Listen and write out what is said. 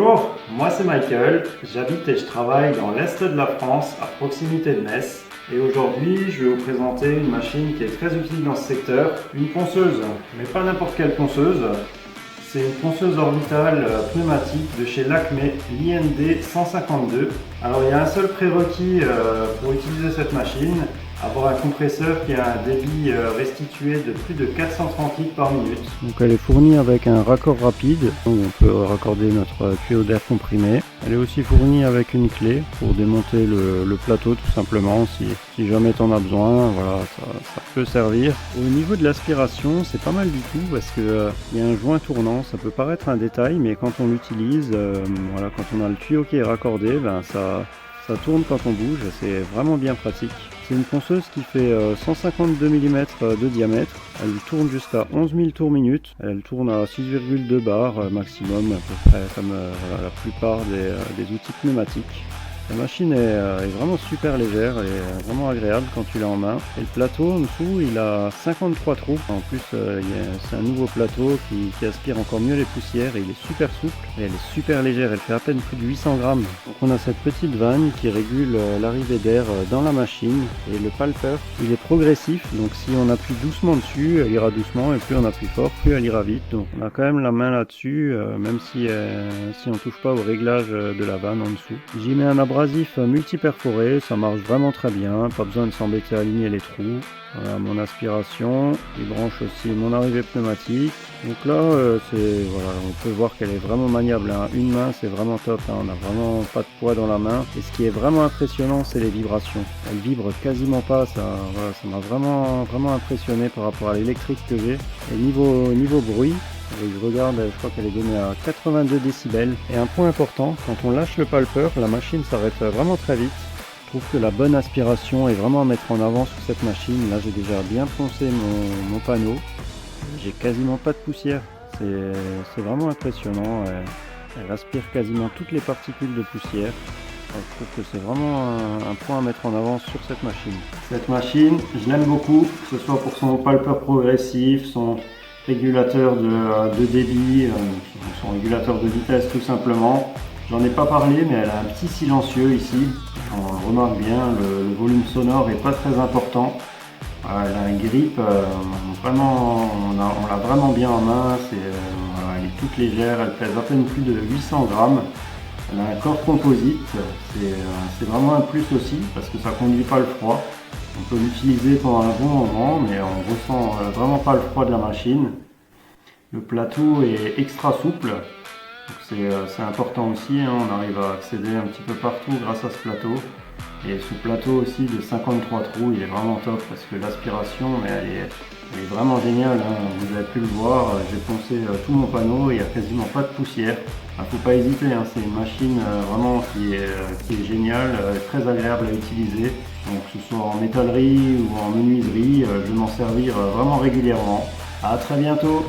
Bonjour, moi c'est Michael, j'habite et je travaille dans l'Est de la France, à proximité de Metz. Et aujourd'hui, je vais vous présenter une machine qui est très utile dans ce secteur, une ponceuse, mais pas n'importe quelle ponceuse. C'est une ponceuse orbitale pneumatique de chez Lakme, l'IND 152. Alors il y a un seul prérequis pour utiliser cette machine, avoir un compresseur qui a un débit restitué de plus de 430 litres par minute. Donc elle est fournie avec un raccord rapide, où on peut raccorder notre tuyau d'air comprimé. Elle est aussi fournie avec une clé pour démonter le plateau tout simplement, si jamais tu en as besoin, voilà, ça peut servir. Au niveau de l'aspiration, c'est pas mal du tout parce que il y a un joint tournant, ça peut paraître un détail, mais quand on l'utilise, voilà, quand on a le tuyau qui est raccordé, ça tourne quand on bouge, c'est vraiment bien pratique. C'est une ponceuse qui fait 152 mm de diamètre, elle tourne jusqu'à 11 000 tours minute, elle tourne à 6,2 bar maximum, à peu près comme la plupart des outils pneumatiques. La machine est vraiment super légère et vraiment agréable quand tu l'as en main. Et le plateau en dessous, il a 53 trous. En plus, c'est un nouveau plateau qui aspire encore mieux les poussières et il est super souple et elle est super légère. Elle fait à peine plus de 800 grammes. Donc on a cette petite vanne qui régule l'arrivée d'air dans la machine et le palper, il est progressif. Donc si on appuie doucement dessus, elle ira doucement et plus on appuie fort, plus elle ira vite. Donc on a quand même la main là-dessus, même si on touche pas au réglage de la vanne en dessous. J'y mets un abrasif multi-perforé, ça marche vraiment très bien, pas besoin de s'embêter à aligner les trous. Voilà mon aspiration, il branche aussi mon arrivée pneumatique. Donc là, voilà, on peut voir qu'elle est vraiment maniable, hein. Une main, c'est vraiment top, hein. On n'a vraiment pas de poids dans la main. Et ce qui est vraiment impressionnant, c'est les vibrations. Elle vibre quasiment pas, ça m'a vraiment impressionné par rapport à l'électrique que j'ai. Et niveau bruit, et je regarde, je crois qu'elle est donnée à 82 décibels. Et un point important, quand on lâche le palper, la machine s'arrête vraiment très vite. Je trouve que la bonne aspiration est vraiment à mettre en avant sur cette machine. Là, j'ai déjà bien poncé mon panneau. J'ai quasiment pas de poussière. C'est vraiment impressionnant. Elle aspire quasiment toutes les particules de poussière. Je trouve que c'est vraiment un point à mettre en avant sur cette machine. Cette machine, je l'aime beaucoup, que ce soit pour son palper progressif, son régulateur de débit, son régulateur de vitesse tout simplement. J'en ai pas parlé, mais elle a un petit silencieux ici. On le remarque bien, le volume sonore est pas très important. Elle a un grip, vraiment, on l'a vraiment bien en main. Elle est toute légère, elle pèse à peine plus de 800 grammes. Elle a un corps composite, c'est vraiment un plus aussi parce que ça conduit pas le froid. On peut l'utiliser pendant un bon moment, mais on ressent vraiment pas le froid de la machine. Le plateau est extra souple, c'est important aussi, hein. On arrive à accéder un petit peu partout grâce à ce plateau. Et ce plateau aussi de 53 trous, il est vraiment top parce que l'aspiration, elle est vraiment géniale, hein. Vous avez pu le voir, j'ai poncé tout mon panneau, il n'y a quasiment pas de poussière. Faut pas hésiter, hein. C'est une machine vraiment qui est géniale, très agréable à utiliser. Donc que ce soit en métallerie ou en menuiserie, je vais m'en servir vraiment régulièrement. À très bientôt.